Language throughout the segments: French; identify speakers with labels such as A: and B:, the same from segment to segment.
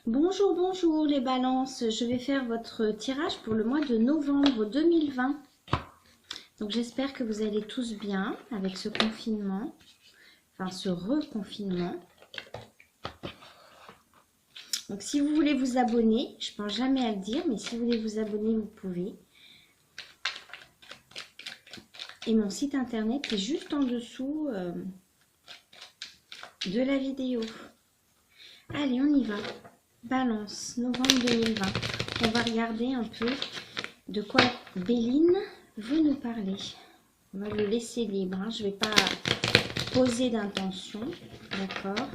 A: Bonjour, bonjour les balances. Je vais faire votre tirage pour le mois de novembre 2020. Donc j'espère que vous allez tous bien avec ce confinement, enfin ce reconfinement. Donc si vous voulez vous abonner, je ne pense jamais à le dire, mais si vous voulez vous abonner, vous pouvez. Et mon site internet est juste en dessous de la vidéo. Allez, on y va. Balance, novembre 2020. On va regarder un peu de quoi Béline veut nous parler. On va le laisser libre. Hein. Je ne vais pas poser d'intention. D'accord.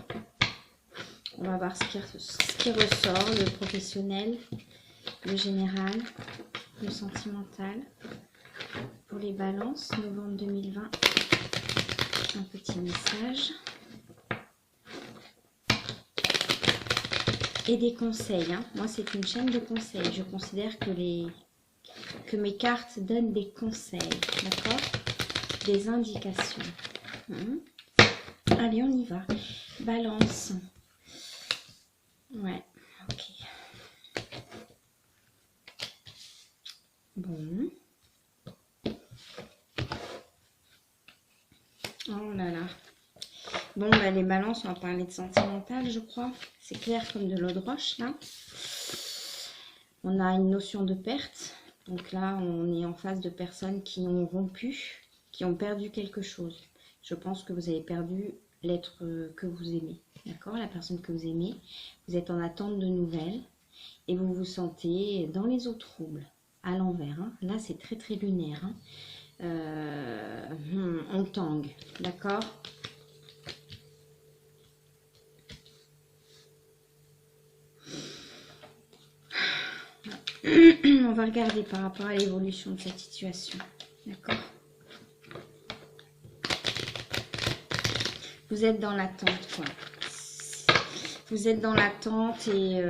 A: On va voir ce qui ressort, le professionnel, le général, le sentimental. Pour les balances, novembre 2020. Un petit message. Et des conseils. Hein. Moi, c'est une chaîne de conseils. Je considère que mes cartes donnent des conseils. D'accord? Des indications. Allez, on y va. Balance. Ouais, ok. Bon. Oh là là. Bon, bah, les balances, on va parler de sentimental, je crois. C'est clair comme de l'eau de roche, là. On a une notion de perte. Donc là, on est en face de personnes qui ont rompu, qui ont perdu quelque chose. Je pense que vous avez perdu l'être que vous aimez. D'accord? La personne que vous aimez. Vous êtes en attente de nouvelles. Et vous vous sentez dans les eaux troubles. À l'envers. Hein. Là, c'est très, très lunaire. Hein. On tangue. D'accord? On va regarder par rapport à l'évolution de cette situation. D'accord? Vous êtes dans l'attente, quoi. Vous êtes dans l'attente et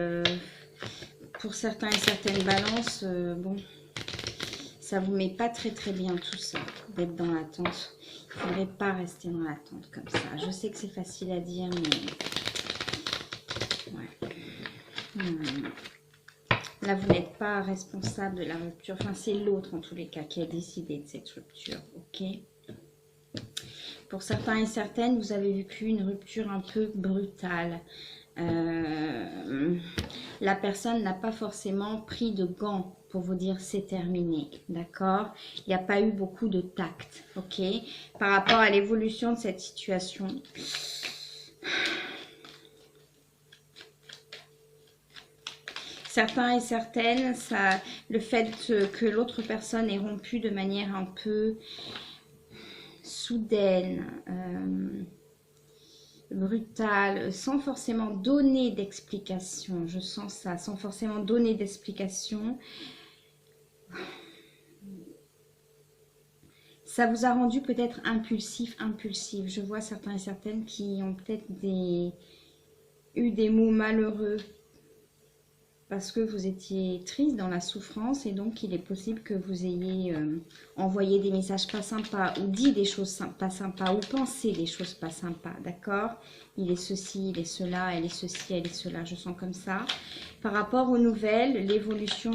A: pour certains et certaines balances, bon, ça vous met pas très très bien tout ça, d'être dans l'attente. Il ne faudrait pas rester dans l'attente comme ça. Je sais que c'est facile à dire, mais... Ouais. Là, vous n'êtes pas responsable de la rupture. Enfin, c'est l'autre, en tous les cas, qui a décidé de cette rupture. Ok? Pour certains et certaines, vous avez vécu une rupture un peu brutale. La personne n'a pas forcément pris de gants pour vous dire c'est terminé. D'accord? Il n'y a pas eu beaucoup de tact. Ok? Par rapport à l'évolution de cette situation... Certains et certaines, le fait que l'autre personne ait rompu de manière un peu soudaine, brutale, sans forcément donner d'explication, je sens ça, sans forcément donner d'explication, ça vous a rendu peut-être impulsif. Je vois certains et certaines qui ont peut-être eu des mots malheureux, parce que vous étiez triste dans la souffrance et donc il est possible que vous ayez envoyé des messages pas sympas ou dit des choses pas sympas ou pensé des choses pas sympas, d'accord? Il est ceci, il est cela, elle est ceci, elle est cela, je sens comme ça. Par rapport aux nouvelles, l'évolution...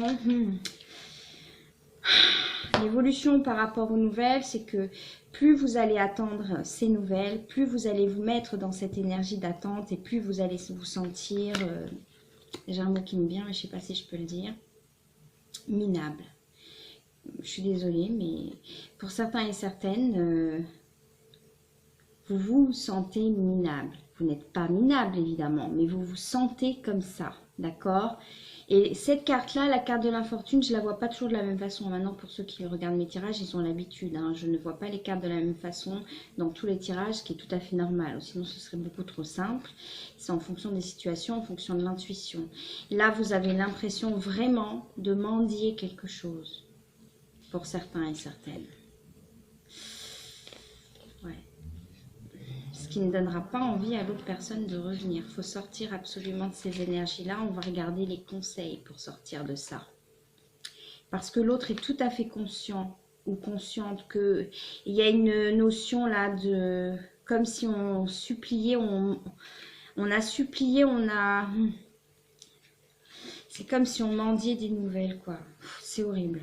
A: L'évolution par rapport aux nouvelles, c'est que plus vous allez attendre ces nouvelles, plus vous allez vous mettre dans cette énergie d'attente et plus vous allez vous sentir... J'ai un mot qui me vient, mais je ne sais pas si je peux le dire. Minable. Je suis désolée, mais pour certains et certaines, vous vous sentez minable. Vous n'êtes pas minable, évidemment, mais vous vous sentez comme ça, d'accord? Et cette carte-là, la carte de l'infortune, je ne la vois pas toujours de la même façon. Maintenant, pour ceux qui regardent mes tirages, ils ont l'habitude. Hein. Je ne vois pas les cartes de la même façon dans tous les tirages, ce qui est tout à fait normal. Sinon, ce serait beaucoup trop simple. C'est en fonction des situations, en fonction de l'intuition. Là, vous avez l'impression vraiment de mendier quelque chose pour certains et certaines. Ouais. Ce qui ne donnera pas envie à l'autre personne de revenir. Il faut sortir absolument de ces énergies-là. On va regarder les conseils pour sortir de ça. Parce que l'autre est tout à fait conscient ou consciente qu'il y a une notion là de... Comme si on suppliait, on a supplié, on a... C'est comme si on mendiait des nouvelles, quoi. C'est horrible.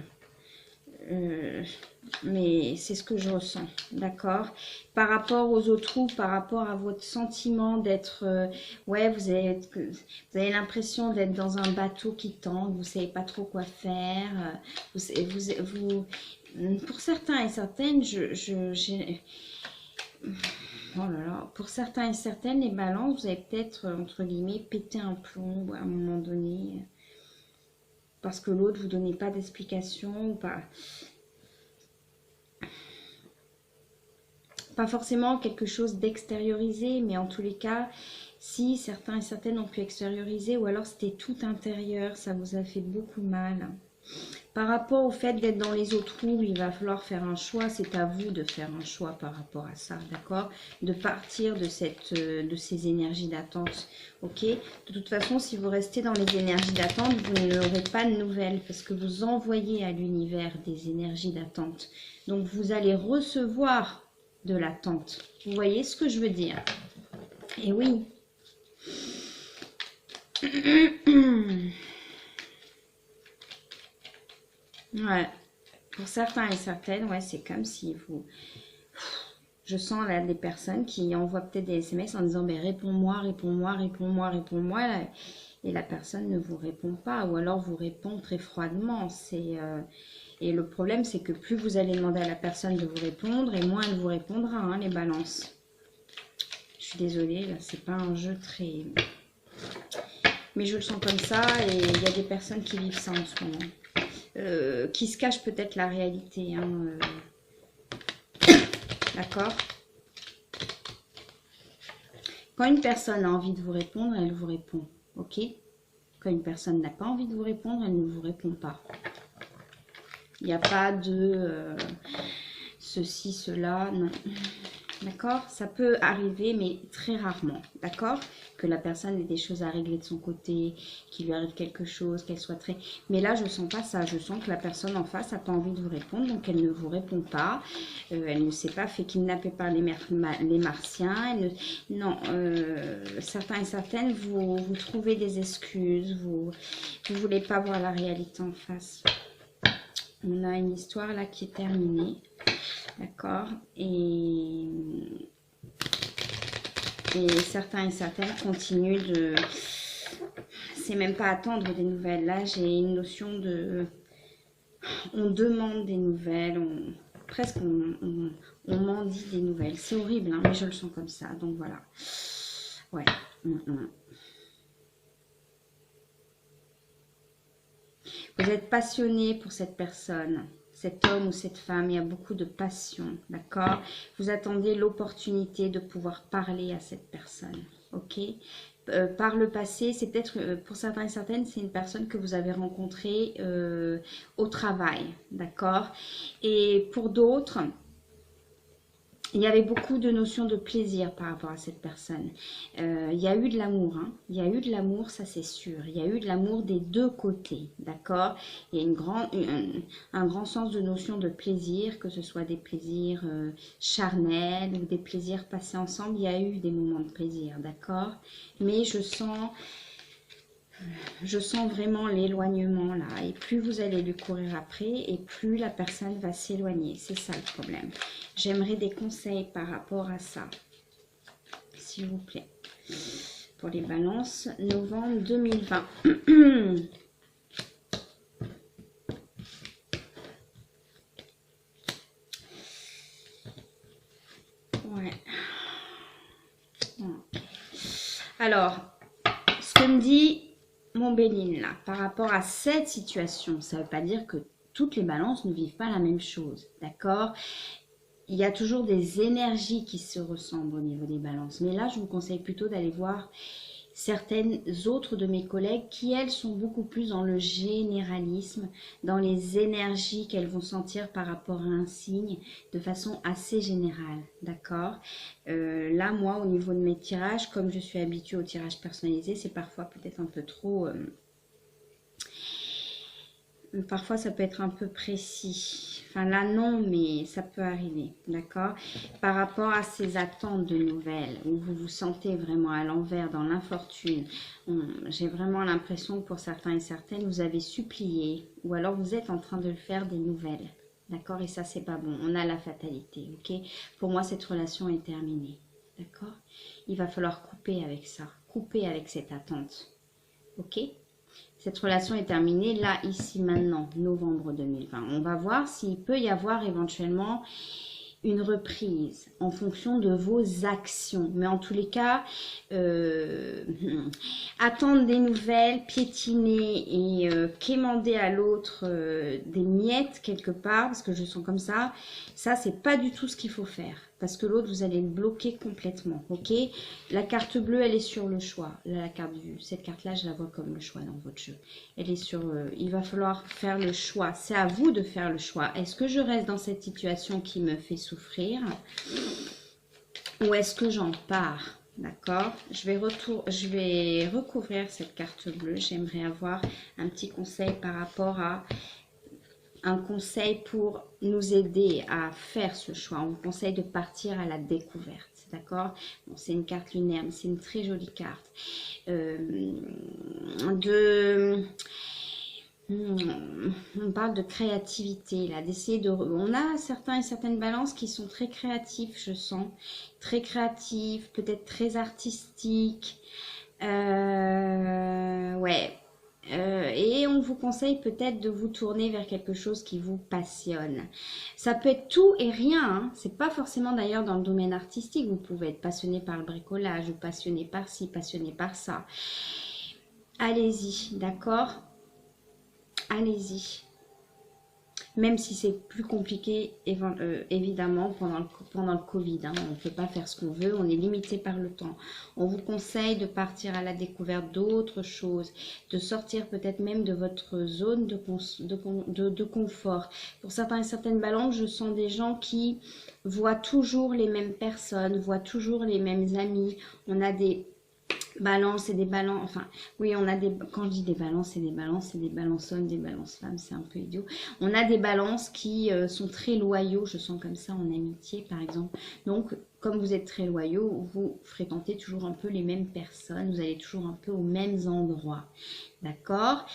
A: Mais c'est ce que je ressens, d'accord? Par rapport aux autres troubles, par rapport à votre sentiment d'être... ouais, vous avez l'impression d'être dans un bateau qui tangue, vous ne savez pas trop quoi faire. Pour certains et certaines, oh là là, pour certains et certaines, les balances, vous avez peut-être, entre guillemets, pété un plomb à un moment donné, parce que l'autre vous donnait pas d'explication ou pas. Pas forcément quelque chose d'extériorisé, mais en tous les cas, si certains et certaines ont pu extérioriser, ou alors c'était tout intérieur, ça vous a fait beaucoup mal. Par rapport au fait d'être dans les autres troubles, il va falloir faire un choix. C'est à vous de faire un choix par rapport à ça, d'accord? De partir de ces énergies d'attente, ok? De toute façon, si vous restez dans les énergies d'attente, vous n'aurez pas de nouvelles parce que vous envoyez à l'univers des énergies d'attente. Donc, vous allez recevoir de l'attente. Vous voyez ce que je veux dire? Et oui. Ouais, pour certains et certaines, ouais, c'est comme si vous... Je sens là des personnes qui envoient peut-être des SMS en disant ben, réponds-moi, réponds-moi, réponds-moi, réponds-moi. Et la personne ne vous répond pas ou alors vous répond très froidement. Et le problème, c'est que plus vous allez demander à la personne de vous répondre et moins elle vous répondra, hein, les balances. Je suis désolée, là, c'est pas un jeu très... Mais je le sens comme ça et il y a des personnes qui vivent ça en ce moment. Qui se cache peut-être la réalité. Hein, d'accord? Quand une personne a envie de vous répondre, elle vous répond. Ok? Quand une personne n'a pas envie de vous répondre, elle ne vous répond pas. Il n'y a pas de ceci, cela, non. D'accord? Ça peut arriver, mais très rarement. D'accord? Que la personne ait des choses à régler de son côté, qu'il lui arrive quelque chose, qu'elle soit très... Mais là, je ne sens pas ça. Je sens que la personne en face n'a pas envie de vous répondre, donc elle ne vous répond pas. Elle ne s'est pas fait kidnapper par les martiens. Non, certains et certaines, vous trouvez des excuses. Vous ne voulez pas voir la réalité en face. On a une histoire là qui est terminée. D'accord, et certains et certaines continuent de... C'est même pas attendre des nouvelles. Là, j'ai une notion de... On demande des nouvelles, presque on mendie des nouvelles. C'est horrible, hein, mais je le sens comme ça. Donc voilà. Ouais. Vous êtes passionné pour cette personne. Cet homme ou cette femme, il y a beaucoup de passion, d'accord? Vous attendez l'opportunité de pouvoir parler à cette personne, ok? Par le passé, c'est peut-être, pour certains et certaines, c'est une personne que vous avez rencontrée au travail, d'accord? Et pour d'autres, il y avait beaucoup de notions de plaisir par rapport à cette personne. Il y a eu de l'amour, hein. Il y a eu de l'amour, ça c'est sûr. Il y a eu de l'amour des deux côtés, d'accord? Il y a un grand sens de notion de plaisir, que ce soit des plaisirs charnels ou des plaisirs passés ensemble. Il y a eu des moments de plaisir, d'accord? Mais je sens vraiment l'éloignement là. Et plus vous allez lui courir après, et plus la personne va s'éloigner. C'est ça le problème. J'aimerais des conseils par rapport à ça, s'il vous plaît. Pour les balances, novembre 2020. Ouais. Alors, ce que me dit mon Béline là, par rapport à cette situation, ça ne veut pas dire que toutes les balances ne vivent pas la même chose, d'accord? Il y a toujours des énergies qui se ressemblent au niveau des balances. Mais là, je vous conseille plutôt d'aller voir certaines autres de mes collègues qui, elles, sont beaucoup plus dans le généralisme, dans les énergies qu'elles vont sentir par rapport à un signe de façon assez générale, d'accord? Là, moi, au niveau de mes tirages, comme je suis habituée au tirage personnalisé, c'est parfois peut-être un peu trop... Parfois, ça peut être un peu précis. Enfin, là, non, mais ça peut arriver, d'accord? Par rapport à ces attentes de nouvelles, où vous vous sentez vraiment à l'envers, dans l'infortune, j'ai vraiment l'impression que pour certains et certaines, vous avez supplié, ou alors vous êtes en train de le faire des nouvelles, d'accord? Et ça, c'est pas bon. On a la fatalité, ok? Pour moi, cette relation est terminée, d'accord? Il va falloir couper avec ça, couper avec cette attente, ok? Cette relation est terminée là, ici, maintenant, novembre 2020. On va voir s'il peut y avoir éventuellement une reprise en fonction de vos actions. Mais en tous les cas, attendre des nouvelles, piétiner et quémander à l'autre des miettes quelque part, parce que je sens comme ça, c'est pas du tout ce qu'il faut faire. Parce que l'autre, vous allez le bloquer complètement, ok? La carte bleue, elle est sur le choix. Là, la carte vue, cette carte-là, je la vois comme le choix dans votre jeu. Elle est sur... il va falloir faire le choix. C'est à vous de faire le choix. Est-ce que je reste dans cette situation qui me fait souffrir? Ou est-ce que j'en pars? D'accord? Je vais recouvrir cette carte bleue. J'aimerais avoir un petit conseil par rapport à... Un conseil pour nous aider à faire ce choix. On vous conseille de partir à la découverte, d'accord? Bon, c'est une carte lunaire, mais c'est une très jolie carte. On parle de créativité, là, d'essayer de... On a certains et certaines balances qui sont très créatifs, je sens. Très créatifs, peut-être très artistiques. Ouais. Et on vous conseille peut-être de vous tourner vers quelque chose qui vous passionne. Ça peut être tout et rien, hein. C'est pas forcément d'ailleurs dans le domaine artistique. Vous pouvez être passionné par le bricolage ou passionné par ci, passionné par ça. Allez-y, d'accord? Allez-y. Même si c'est plus compliqué, évidemment, pendant le Covid. Hein, on ne peut pas faire ce qu'on veut, on est limité par le temps. On vous conseille de partir à la découverte d'autres choses, de sortir peut-être même de votre zone de confort. Pour certains et certaines balances, je sens des gens qui voient toujours les mêmes personnes, voient toujours les mêmes amis. On a des... Balance et des balances, enfin, oui, on a des, quand je dis des balances, c'est des balances hommes, des balances femmes, c'est un peu idiot. On a des balances qui sont très loyaux, je sens comme ça en amitié, par exemple. Donc, comme vous êtes très loyaux, vous fréquentez toujours un peu les mêmes personnes, vous allez toujours un peu aux mêmes endroits, d'accord?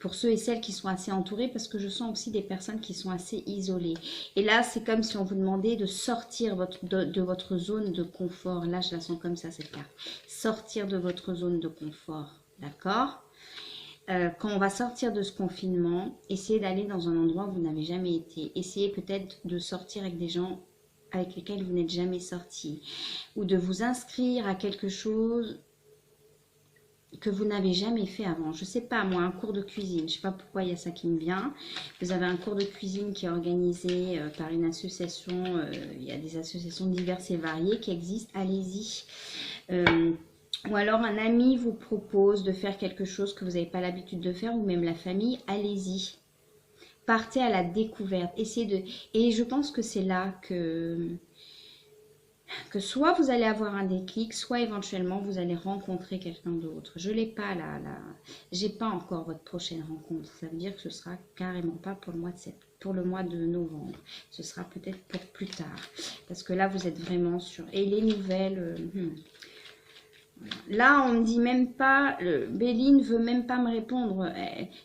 A: Pour ceux et celles qui sont assez entourés, parce que je sens aussi des personnes qui sont assez isolées. Et là, c'est comme si on vous demandait de sortir de votre zone de confort. Là, je la sens comme ça, cette carte. Sortir de votre zone de confort, d'accord? Quand on va sortir de ce confinement, essayez d'aller dans un endroit où vous n'avez jamais été. Essayez peut-être de sortir avec des gens avec lesquels vous n'êtes jamais sorti. Ou de vous inscrire à quelque chose que vous n'avez jamais fait avant. Je sais pas, moi, un cours de cuisine. Je sais pas pourquoi il y a ça qui me vient. Vous avez un cours de cuisine qui est organisé par une association. Il y a des associations diverses et variées qui existent. Allez-y. Ou alors un ami vous propose de faire quelque chose que vous n'avez pas l'habitude de faire, ou même la famille. Allez-y. Partez à la découverte. Essayez de... Et je pense que c'est là que soit vous allez avoir un déclic, soit éventuellement vous allez rencontrer quelqu'un d'autre. Je l'ai pas là, j'ai pas encore votre prochaine rencontre. Ça veut dire que ce sera carrément pas pour le mois de novembre. Ce sera peut-être pour plus tard. Parce que là, vous êtes vraiment sur... Et les nouvelles... Là, on me dit même pas... Béline veut même pas me répondre.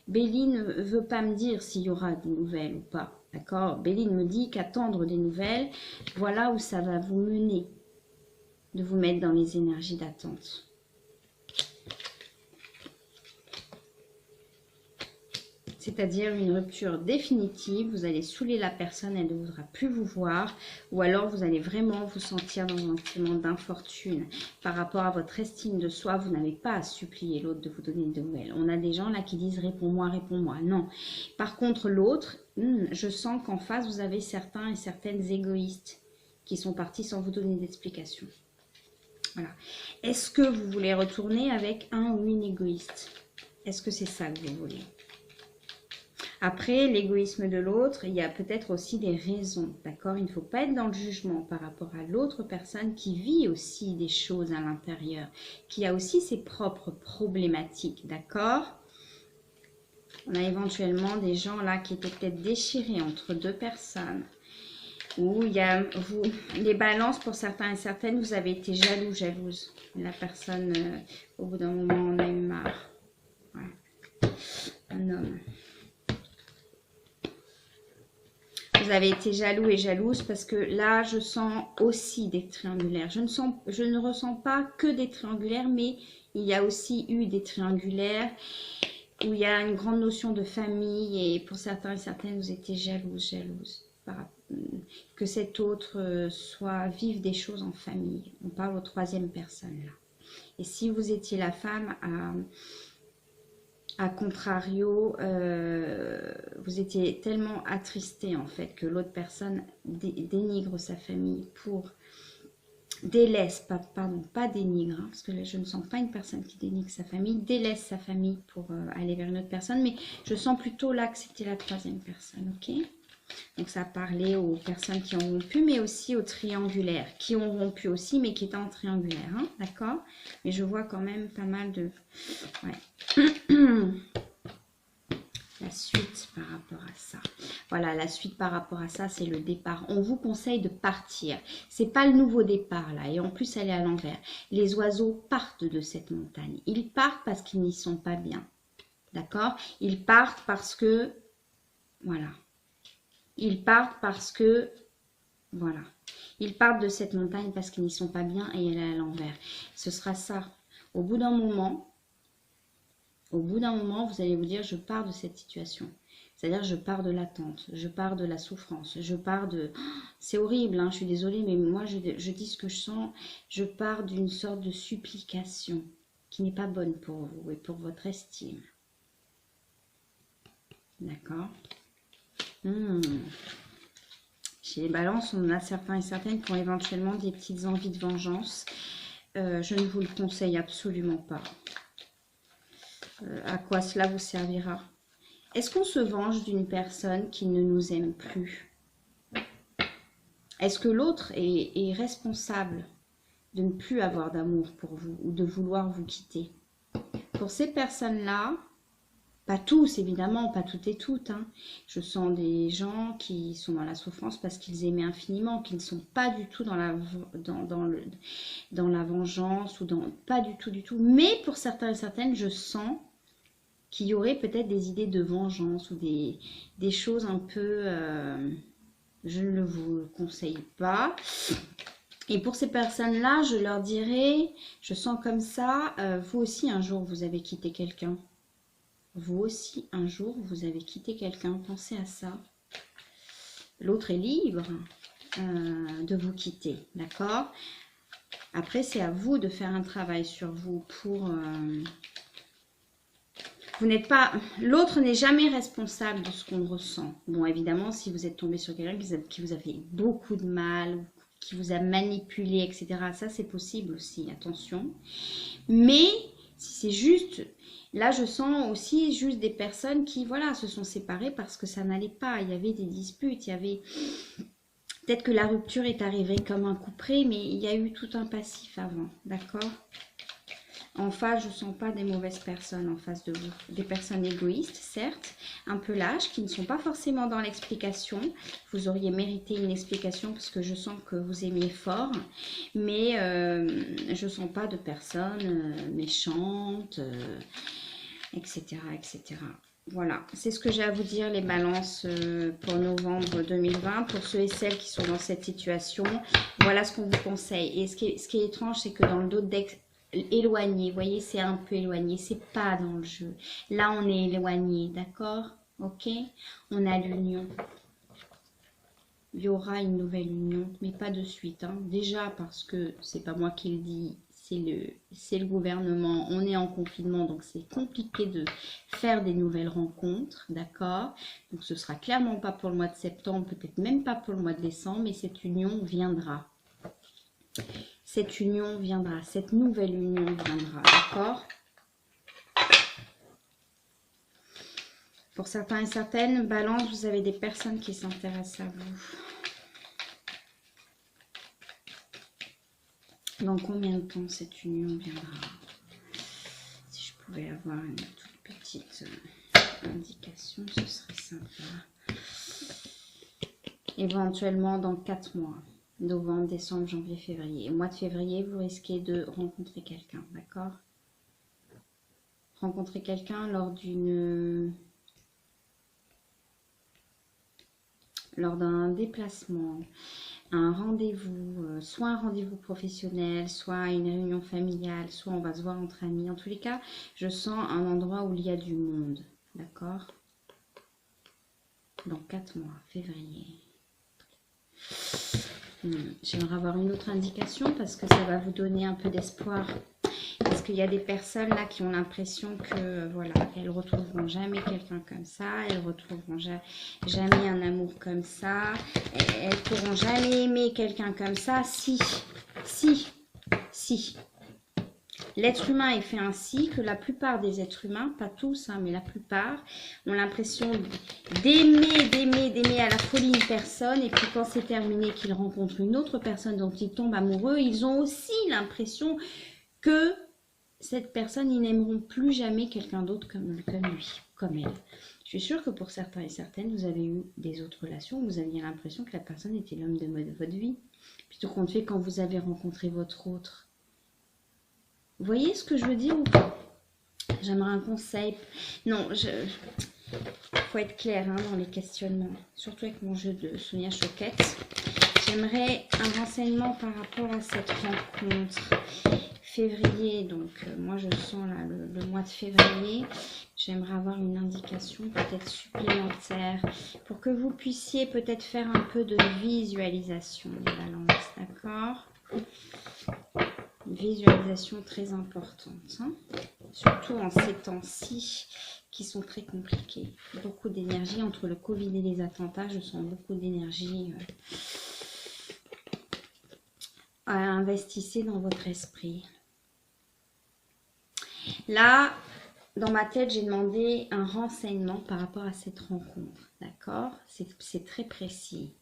A: Béline veut pas me dire s'il y aura des nouvelles ou pas. D'accord? Béline me dit qu'attendre des nouvelles, voilà où ça va vous mener, de vous mettre dans les énergies d'attente. C'est-à-dire une rupture définitive, vous allez saouler la personne, elle ne voudra plus vous voir, ou alors vous allez vraiment vous sentir dans un sentiment d'infortune par rapport à votre estime de soi. Vous n'avez pas à supplier l'autre de vous donner des nouvelles. On a des gens là qui disent réponds-moi, réponds-moi. Non. Par contre, l'autre, je sens qu'en face, vous avez certains et certaines égoïstes qui sont partis sans vous donner d'explication. Voilà. Est-ce que vous voulez retourner avec un ou une égoïste? Est-ce que c'est ça que vous voulez? Après, l'égoïsme de l'autre, il y a peut-être aussi des raisons, d'accord? Il ne faut pas être dans le jugement par rapport à l'autre personne qui vit aussi des choses à l'intérieur, qui a aussi ses propres problématiques, d'accord? On a éventuellement des gens là qui étaient peut-être déchirés entre deux personnes. Ou il y a vous, les balances pour certains et certaines, vous avez été jaloux, jalouse. La personne, au bout d'un moment, on a eu marre. Ouais. Un homme. Vous avez été jaloux et jalouse parce que là, je sens aussi des triangulaires. Je ne ressens pas que des triangulaires, mais il y a aussi eu des triangulaires où il y a une grande notion de famille et pour certains et certaines, vous étiez jalouse. Que cet autre soit vive des choses en famille. On parle aux troisième personne là. Et si vous étiez la femme, à contrario, vous étiez tellement attristé en fait que l'autre personne dénigre sa famille pour délaisse, pas dénigre, hein, parce que là, je ne sens pas une personne qui dénigre sa famille, délaisse sa famille pour aller vers une autre personne, mais je sens plutôt là que c'était la troisième personne, ok? Donc ça parlait aux personnes qui ont rompu, mais aussi aux triangulaires, qui ont rompu aussi, mais qui étaient en triangulaire, hein, d'accord? Mais je vois quand même pas mal de... Ouais. La suite par rapport à ça. Voilà, la suite par rapport à ça, c'est le départ. On vous conseille de partir. C'est pas le nouveau départ là. Et en plus, elle est à l'envers. Les oiseaux partent de cette montagne. Ils partent parce qu'ils n'y sont pas bien. D'accord? Ils partent parce que... Voilà. Ils partent parce que... Voilà. Ils partent de cette montagne parce qu'ils n'y sont pas bien et elle est à l'envers. Ce sera ça. Au bout d'un moment, vous allez vous dire, je pars de cette situation. C'est-à-dire, je pars de l'attente, je pars de la souffrance, je pars de... C'est horrible, hein, je suis désolée, mais moi, je dis ce que je sens. Je pars d'une sorte de supplication qui n'est pas bonne pour vous et pour votre estime. D'accord? Chez les balances, on a certains et certaines qui ont éventuellement des petites envies de vengeance. Je ne vous le conseille absolument pas. À quoi cela vous servira? Est-ce qu'on se venge d'une personne qui ne nous aime plus? Est-ce que l'autre est responsable de ne plus avoir d'amour pour vous ou de vouloir vous quitter? Pour ces personnes-là, pas tous évidemment, pas toutes et toutes, hein. Je sens des gens qui sont dans la souffrance parce qu'ils aimaient infiniment, qui ne sont pas du tout dans la vengeance, ou pas du tout. Mais pour certains et certaines, je sens qu'il y aurait peut-être des idées de vengeance ou des choses un peu... je ne vous conseille pas. Et pour ces personnes-là, je leur dirais, je sens comme ça, vous aussi un jour vous avez quitté quelqu'un. Vous aussi un jour vous avez quitté quelqu'un. Pensez à ça. L'autre est libre de vous quitter, d'accord? Après, c'est à vous de faire un travail sur vous pour... Vous n'êtes pas... L'autre n'est jamais responsable de ce qu'on ressent. Bon, évidemment, si vous êtes tombé sur quelqu'un qui vous a fait beaucoup de mal, qui vous a manipulé, etc., ça, c'est possible aussi, attention. Mais, si c'est juste... Là, je sens aussi juste des personnes qui, voilà, se sont séparées parce que ça n'allait pas. Il y avait des disputes, il y avait... Peut-être que la rupture est arrivée comme un coup près, mais il y a eu tout un passif avant, d'accord ? En face, je ne sens pas des mauvaises personnes en face de vous. Des personnes égoïstes, certes, un peu lâches, qui ne sont pas forcément dans l'explication. Vous auriez mérité une explication parce que je sens que vous aimiez fort. Mais je ne sens pas de personnes méchantes, etc., etc. Voilà, c'est ce que j'ai à vous dire, les balances pour novembre 2020. Pour ceux et celles qui sont dans cette situation, voilà ce qu'on vous conseille. Et ce qui est étrange, c'est que dans le dos deck éloigné, vous voyez, c'est un peu éloigné, c'est pas dans le jeu. Là, on est éloigné, d'accord? Ok? On a l'union. Il y aura une nouvelle union, mais pas de suite. Hein. Déjà parce que c'est pas moi qui le dis, c'est le gouvernement. On est en confinement, donc c'est compliqué de faire des nouvelles rencontres, d'accord? Donc ce sera clairement pas pour le mois de septembre, peut-être même pas pour le mois de décembre, mais cette union viendra. Cette union viendra, cette nouvelle union viendra, d'accord? Pour certains et certaines, balance, vous avez des personnes qui s'intéressent à vous. Dans combien de temps cette union viendra? Si je pouvais avoir une toute petite indication, ce serait sympa. Éventuellement dans 4 mois. Novembre, décembre, janvier, février. Au mois de février, vous risquez de rencontrer quelqu'un, d'accord? Rencontrer quelqu'un lors d'un déplacement, un rendez-vous, soit un rendez-vous professionnel, soit une réunion familiale, soit on va se voir entre amis. En tous les cas, je sens un endroit où il y a du monde, d'accord? Dans 4 mois, février. J'aimerais avoir une autre indication parce que ça va vous donner un peu d'espoir. Parce qu'il y a des personnes là qui ont l'impression que, voilà, elles retrouveront jamais quelqu'un comme ça, elles retrouveront jamais un amour comme ça, elles pourront jamais aimer quelqu'un comme ça. Si. L'être humain est fait ainsi que la plupart des êtres humains, pas tous, hein, mais la plupart, ont l'impression d'aimer à la folie une personne. Et puis quand c'est terminé, qu'ils rencontrent une autre personne dont ils tombent amoureux, ils ont aussi l'impression que cette personne, ils n'aimeront plus jamais quelqu'un d'autre comme lui, comme elle. Je suis sûre que pour certains et certaines, vous avez eu des autres relations où vous aviez l'impression que la personne était l'homme de votre vie. Plutôt qu'on fait quand vous avez rencontré votre autre. Vous voyez ce que je veux dire ou pas? J'aimerais un conseil. Non, faut être clair hein, dans les questionnements. Surtout avec mon jeu de Sonia Choquette. J'aimerais un renseignement par rapport à cette rencontre. Février, donc moi je sens là le mois de février. J'aimerais avoir une indication peut-être supplémentaire pour que vous puissiez peut-être faire un peu de visualisation des balances, d'accord? Une visualisation très importante, hein, surtout en ces temps-ci qui sont très compliqués. Beaucoup d'énergie entre le Covid et les attentats, je sens beaucoup d'énergie. Investissez dans votre esprit. Là, dans ma tête, j'ai demandé un renseignement par rapport à cette rencontre, d'accord? C'est très précis.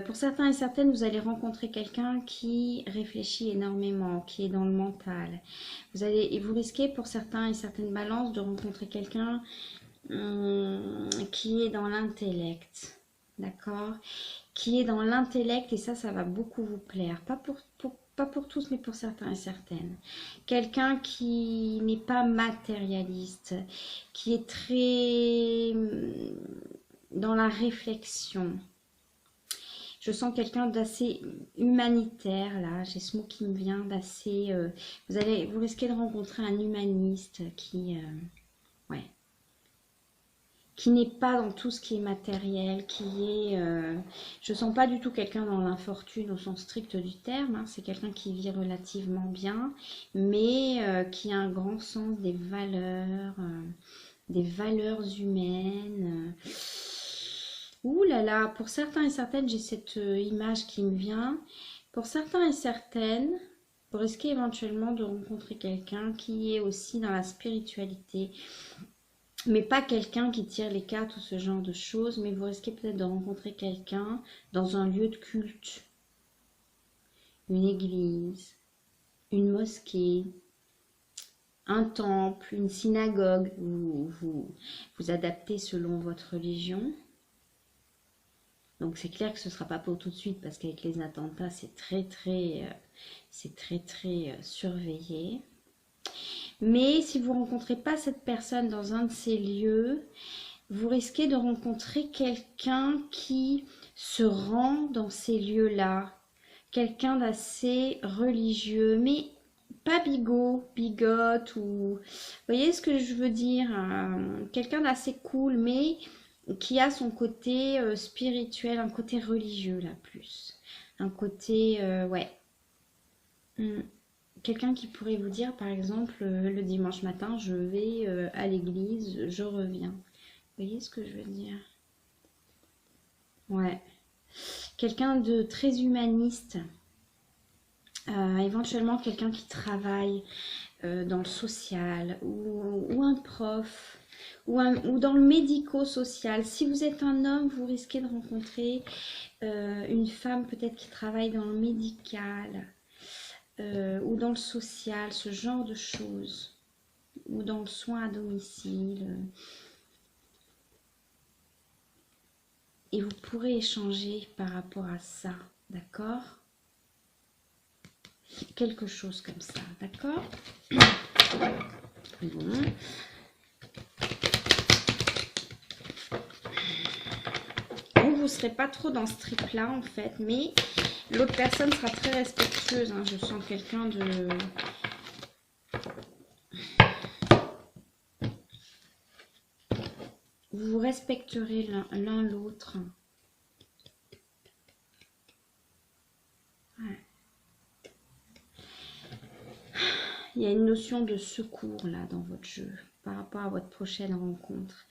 A: Pour certains et certaines, vous allez rencontrer quelqu'un qui réfléchit énormément, qui est dans le mental. Vous risquez pour certains et certaines balances de rencontrer quelqu'un qui est dans l'intellect, d'accord? Qui est dans l'intellect et ça va beaucoup vous plaire. Pas pour tous, mais pour certains et certaines. Quelqu'un qui n'est pas matérialiste, qui est très dans la réflexion. Je sens quelqu'un d'assez humanitaire, là. J'ai ce mot qui me vient d'assez... vous risquez de rencontrer un humaniste qui n'est pas dans tout ce qui est matériel, je sens pas du tout quelqu'un dans l'infortune au sens strict du terme, hein. C'est quelqu'un qui vit relativement bien, mais qui a un grand sens des valeurs humaines. Ouh là là, pour certains et certaines, j'ai cette image qui me vient. Pour certains et certaines, vous risquez éventuellement de rencontrer quelqu'un qui est aussi dans la spiritualité, mais pas quelqu'un qui tire les cartes ou ce genre de choses, mais vous risquez peut-être de rencontrer quelqu'un dans un lieu de culte, une église, une mosquée, un temple, une synagogue, vous adaptez selon votre religion. Donc c'est clair que ce ne sera pas pour tout de suite parce qu'avec les attentats, c'est très surveillé. Mais si vous ne rencontrez pas cette personne dans un de ces lieux, vous risquez de rencontrer quelqu'un qui se rend dans ces lieux-là. Quelqu'un d'assez religieux, mais pas bigote ou... Vous voyez ce que je veux dire? Quelqu'un d'assez cool, mais qui a son côté spirituel, un côté religieux là plus. Un côté, quelqu'un qui pourrait vous dire, par exemple, le dimanche matin, je vais à l'église, je reviens. Vous voyez ce que je veux dire? Ouais. Quelqu'un de très humaniste. Éventuellement, quelqu'un qui travaille dans le social ou un prof. Ou dans le médico-social. Si vous êtes un homme, vous risquez de rencontrer une femme peut-être qui travaille dans le médical ou dans le social, ce genre de choses. Ou dans le soin à domicile. et vous pourrez échanger par rapport à ça, d'accord? Quelque chose comme ça, d'accord? Bon. Vous ne serez pas trop dans ce trip-là, en fait, mais l'autre personne sera très respectueuse, hein. Je sens quelqu'un de... Vous respecterez l'un l'autre. Ouais. Il y a une notion de secours là dans votre jeu par rapport à votre prochaine rencontre.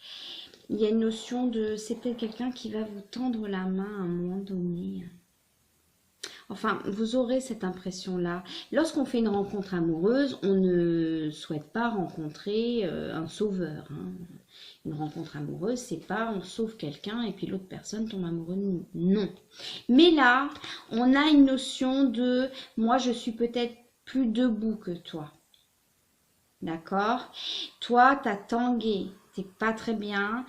A: Il y a une notion de... C'est peut-être quelqu'un qui va vous tendre la main à un moment donné. Enfin, vous aurez cette impression-là. Lorsqu'on fait une rencontre amoureuse, on ne souhaite pas rencontrer un sauveur. Hein. Une rencontre amoureuse, c'est pas on sauve quelqu'un et puis l'autre personne tombe amoureux de nous. Non. Mais là, on a une notion de moi, je suis peut-être plus debout que toi. D'accord? Toi, t'as tangué. T'es pas très bien.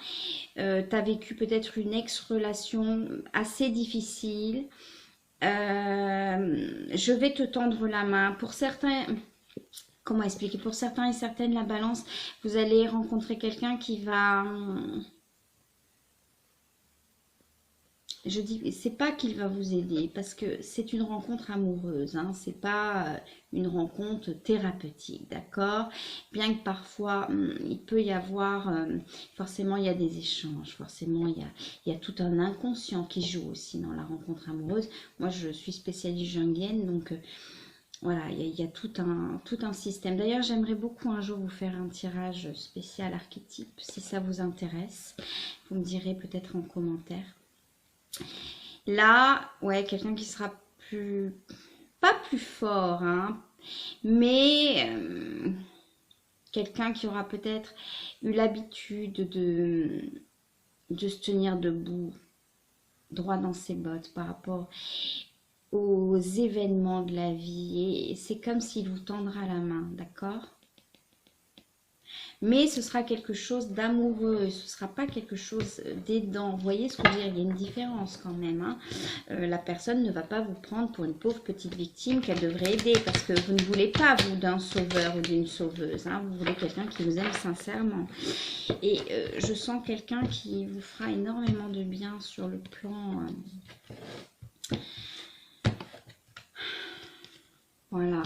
A: T'as vécu peut-être une ex-relation assez difficile. Je vais te tendre la main. Pour certains, comment expliquer? Pour certains et certaines, la balance, vous allez rencontrer quelqu'un qui va... Je dis, c'est pas qu'il va vous aider, parce que c'est une rencontre amoureuse, hein, c'est pas une rencontre thérapeutique, d'accord? Bien que parfois, il peut y avoir, forcément, il y a des échanges, forcément, il y a tout un inconscient qui joue aussi dans la rencontre amoureuse. Moi, je suis spécialiste jungienne, donc... voilà, il y a tout un système. D'ailleurs, j'aimerais beaucoup un jour vous faire un tirage spécial archétype, si ça vous intéresse. Vous me direz peut-être en commentaire. Là, ouais, quelqu'un qui sera plus... pas plus fort, hein, mais quelqu'un qui aura peut-être eu l'habitude de se tenir debout, droit dans ses bottes par rapport aux événements de la vie. Et c'est comme s'il vous tendra la main, d'accord? Mais ce sera quelque chose d'amoureux, ce ne sera pas quelque chose d'aidant. Vous voyez ce que je veux dire? Il y a une différence quand même. Hein. La personne ne va pas vous prendre pour une pauvre petite victime qu'elle devrait aider, parce que vous ne voulez pas, vous, d'un sauveur ou d'une sauveuse. Hein. Vous voulez quelqu'un qui vous aime sincèrement. Et je sens quelqu'un qui vous fera énormément de bien sur le plan... voilà.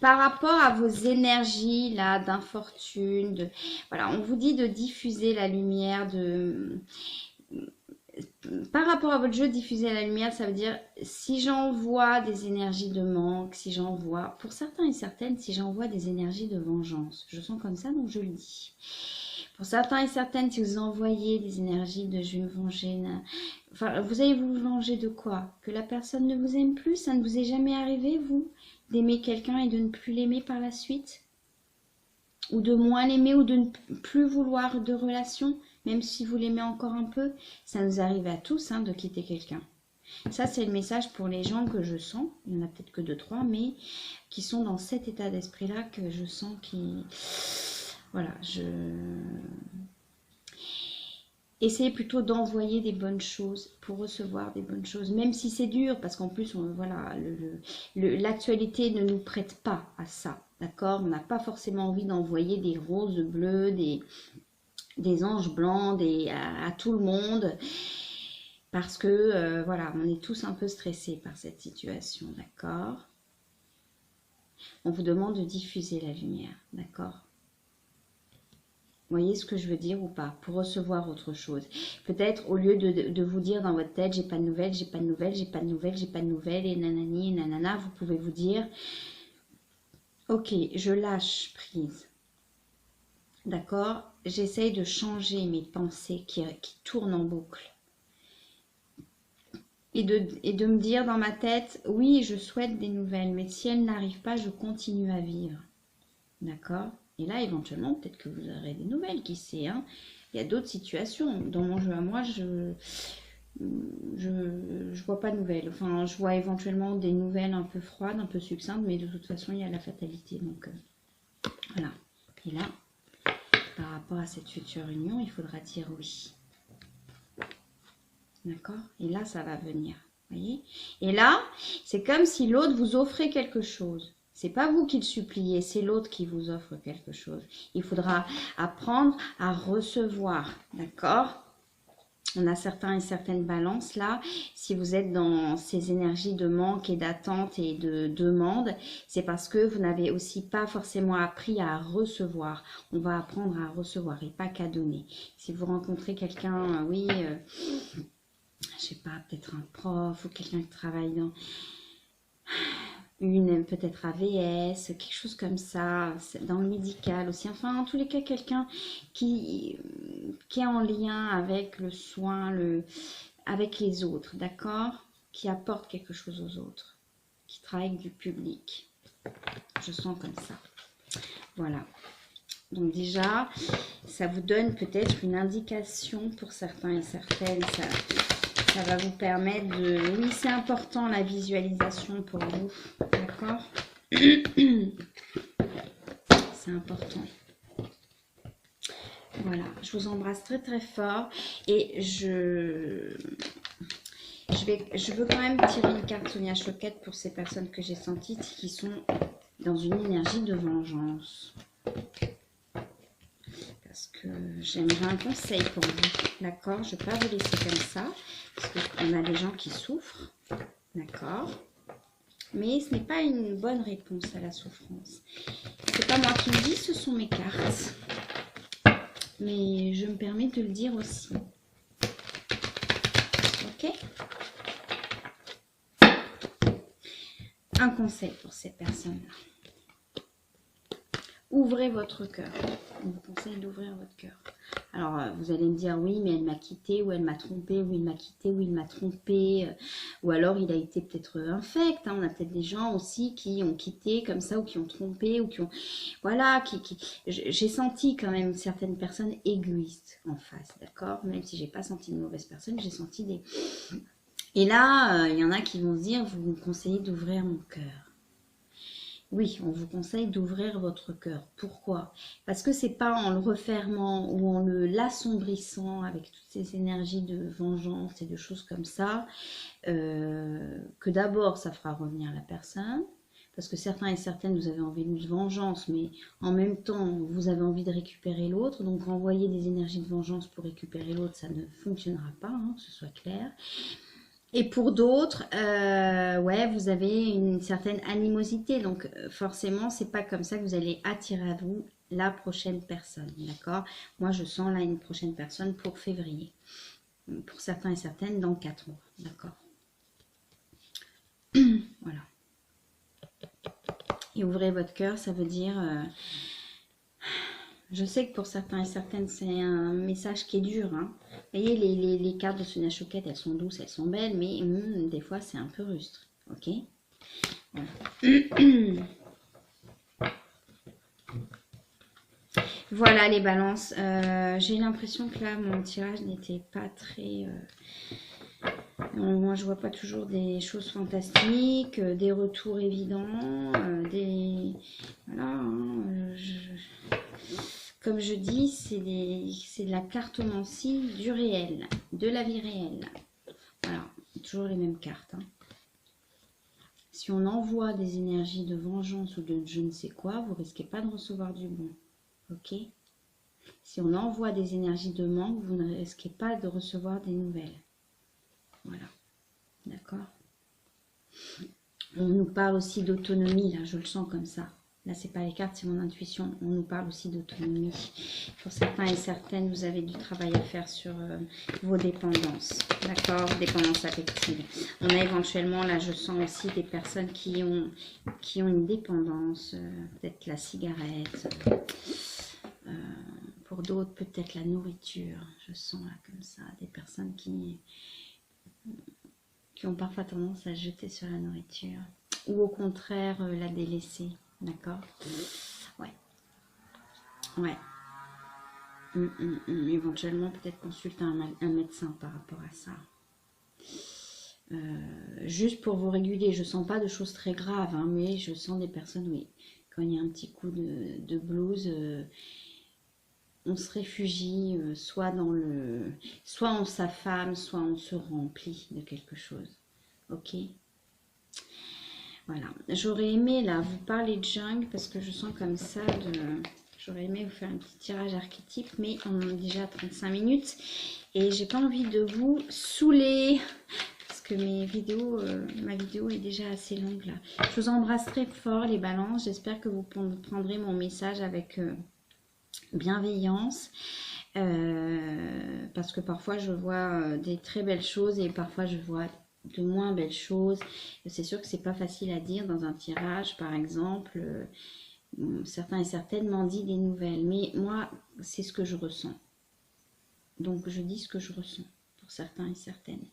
A: Par rapport à vos énergies là d'infortune, voilà, on vous dit de diffuser la lumière, par rapport à votre jeu, diffuser la lumière, ça veut dire si j'envoie des énergies de manque, si j'envoie, pour certains et certaines, si j'envoie des énergies de vengeance, je sens comme ça, donc je le dis. Pour certains et certaines, si vous envoyez des énergies de je vais me venger, enfin, vous allez vous venger de quoi? Que la personne ne vous aime plus? Ça ne vous est jamais arrivé, vous, d'aimer quelqu'un et de ne plus l'aimer par la suite? Ou de moins l'aimer ou de ne plus vouloir de relation, même si vous l'aimez encore un peu? Ça nous arrive à tous, hein, de quitter quelqu'un. Ça, c'est le message pour les gens que je sens. Il n'y en a peut-être que 2-3, mais qui sont dans cet état d'esprit-là que je sens qui... Voilà, essayez plutôt d'envoyer des bonnes choses pour recevoir des bonnes choses, même si c'est dur, parce qu'en plus, voilà, l'actualité ne nous prête pas à ça, d'accord? On n'a pas forcément envie d'envoyer des roses bleues, des anges blancs à tout le monde, parce que, voilà, on est tous un peu stressés par cette situation, d'accord? On vous demande de diffuser la lumière, d'accord? Vous voyez ce que je veux dire ou pas? Pour recevoir autre chose. Peut-être au lieu de vous dire dans votre tête, j'ai pas de nouvelles, j'ai pas de nouvelles, j'ai pas de nouvelles, j'ai pas de nouvelles, et nanani, et nanana, vous pouvez vous dire, ok, je lâche prise. D'accord? J'essaye de changer mes pensées qui tournent en boucle. Et de me dire dans ma tête, oui, je souhaite des nouvelles, mais si elles n'arrivent pas, je continue à vivre. D'accord? Et là, éventuellement, peut-être que vous aurez des nouvelles, qui sait. Hein. Il y a d'autres situations. Dans mon jeu à moi, je vois pas de nouvelles. Enfin, je vois éventuellement des nouvelles un peu froides, un peu succinctes, mais de toute façon, il y a la fatalité. Donc, voilà. Et là, par rapport à cette future union, il faudra dire oui. D'accord? Et là, ça va venir. Voyez? Et là, c'est comme si l'autre vous offrait quelque chose. C'est pas vous qui le suppliez, c'est l'autre qui vous offre quelque chose. Il faudra apprendre à recevoir. D'accord? On a certains et certaines balances là. Si vous êtes dans ces énergies de manque et d'attente et de demande, c'est parce que vous n'avez aussi pas forcément appris à recevoir. On va apprendre à recevoir et pas qu'à donner. Si vous rencontrez quelqu'un, oui, je sais pas, peut-être un prof ou quelqu'un qui travaille dans peut-être AVS, quelque chose comme ça, dans le médical aussi. Enfin, en tous les cas, quelqu'un qui est en lien avec le soin, avec les autres, d'accord? Qui apporte quelque chose aux autres, qui travaille avec du public. Je sens comme ça. Voilà. Donc déjà, ça vous donne peut-être une indication pour certains et certaines. Ça va vous permettre de... Oui, c'est important la visualisation pour vous. D'accord? C'est important. Voilà, je vous embrasse très très fort. Et je veux quand même tirer une carte Sonia Choquette pour ces personnes que j'ai senties qui sont dans une énergie de vengeance. Parce que j'aimerais un conseil pour vous, d'accord? Je ne vais pas vous laisser comme ça, parce qu'on a des gens qui souffrent, d'accord? Mais ce n'est pas une bonne réponse à la souffrance. C'est pas moi qui le dis, ce sont mes cartes. Mais je me permets de le dire aussi. Ok? Un conseil pour ces personnes-là. Ouvrez votre cœur. Je vous conseille d'ouvrir votre cœur. Alors, vous allez me dire, oui, mais elle m'a quitté, ou elle m'a trompé, ou il m'a quitté, ou il m'a trompé, ou alors il a été peut-être infect. Hein. On a peut-être des gens aussi qui ont quitté comme ça, ou qui ont trompé, ou qui ont... Voilà, j'ai senti quand même certaines personnes égoïstes en face, d'accord? Même si j'ai pas senti de mauvaises personnes, j'ai senti des... Et là, il y en a qui vont se dire, vous me conseillez d'ouvrir mon cœur. Oui, on vous conseille d'ouvrir votre cœur. Pourquoi? Parce que c'est pas en le refermant ou en l'assombrissant avec toutes ces énergies de vengeance et de choses comme ça que d'abord ça fera revenir la personne. Parce que certains et certaines, vous avez envie de vengeance, mais en même temps, vous avez envie de récupérer l'autre. Donc, renvoyer des énergies de vengeance pour récupérer l'autre, ça ne fonctionnera pas, hein, que ce soit clair. Et pour d'autres, ouais, vous avez une certaine animosité. Donc, forcément, c'est pas comme ça que vous allez attirer à vous la prochaine personne. D'accord? Moi, je sens là une prochaine personne pour février. Pour certains et certaines, dans 4 mois. D'accord? Voilà. Et ouvrez votre cœur, ça veut dire... je sais que pour certains et certaines, c'est un message qui est dur. Hein. Vous voyez, les cartes de Sonia Choquette, elles sont douces, elles sont belles, mais des fois, c'est un peu rustre. Ok? Voilà. Voilà les balances. J'ai l'impression que là, mon tirage n'était pas très... moi, je vois pas toujours des choses fantastiques, des retours évidents, des... Voilà, hein, comme je dis, c'est de la cartomancie du réel, de la vie réelle. Voilà, toujours les mêmes cartes. Hein. Si on envoie des énergies de vengeance ou de je ne sais quoi, vous risquez pas de recevoir du bon. Ok? Si on envoie des énergies de manque, vous ne risquez pas de recevoir des nouvelles. Voilà. D'accord? On nous parle aussi d'autonomie, là, je le sens comme ça. Là, c'est pas les cartes, c'est mon intuition. On nous parle aussi d'autonomie. Pour certains et certaines, vous avez du travail à faire sur vos dépendances. D'accord? Dépendances affectives. On a éventuellement, là, je sens aussi des personnes qui ont une dépendance. Peut-être la cigarette. Pour d'autres, peut-être la nourriture. Je sens là comme ça. Des personnes qui ont parfois tendance à jeter sur la nourriture. Ou au contraire, la délaisser. D'accord? Ouais. Ouais. Éventuellement, peut-être consulter un médecin par rapport à ça. Juste pour vous réguler, je sens pas de choses très graves, hein, mais je sens des personnes, oui, quand il y a un petit coup de blues, on se réfugie soit dans le... Soit on s'affame, soit on se remplit de quelque chose. Ok? Voilà. J'aurais aimé là vous parler de jungle parce que je sens comme ça de... J'aurais aimé vous faire un petit tirage archétype, mais on a déjà 35 minutes et j'ai pas envie de vous saouler parce que mes vidéos, ma vidéo est déjà assez longue là. Je vous embrasse très fort les balances. J'espère que vous prendrez mon message avec bienveillance. Parce que parfois je vois des très belles choses et parfois je vois de moins belles choses. C'est sûr que c'est pas facile à dire dans un tirage, par exemple. Certains et certaines m'en disent des nouvelles, mais moi c'est ce que je ressens. Donc je dis ce que je ressens pour certains et certaines.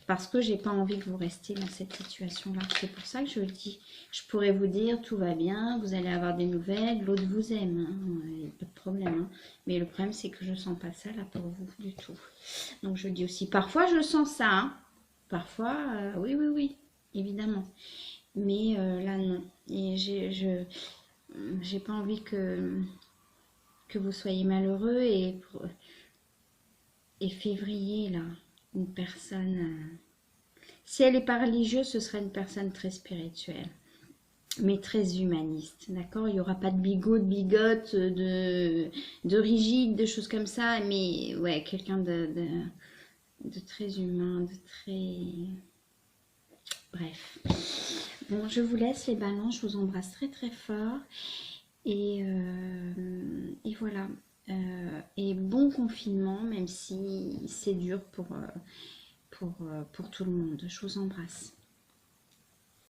A: Parce que j'ai pas envie que vous restiez dans cette situation-là. C'est pour ça que je le dis. Je pourrais vous dire tout va bien, vous allez avoir des nouvelles, l'autre vous aime, il n'y a pas de problème. Hein. Mais le problème c'est que je sens pas ça là pour vous du tout. Donc je dis aussi, parfois je sens ça, hein. Parfois, oui, oui, oui, évidemment. Mais là non. Et j'ai pas envie que vous soyez malheureux et février là. Une personne, si elle n'est pas religieuse, ce sera une personne très spirituelle, mais très humaniste, d'accord? Il n'y aura pas de bigot, de bigote, de rigide, de choses comme ça, mais ouais, quelqu'un de très humain, de très... Bref. Bon, je vous laisse les balances, je vous embrasse très très fort, et voilà. Et bon confinement, même si c'est dur pour tout le monde. Je vous embrasse.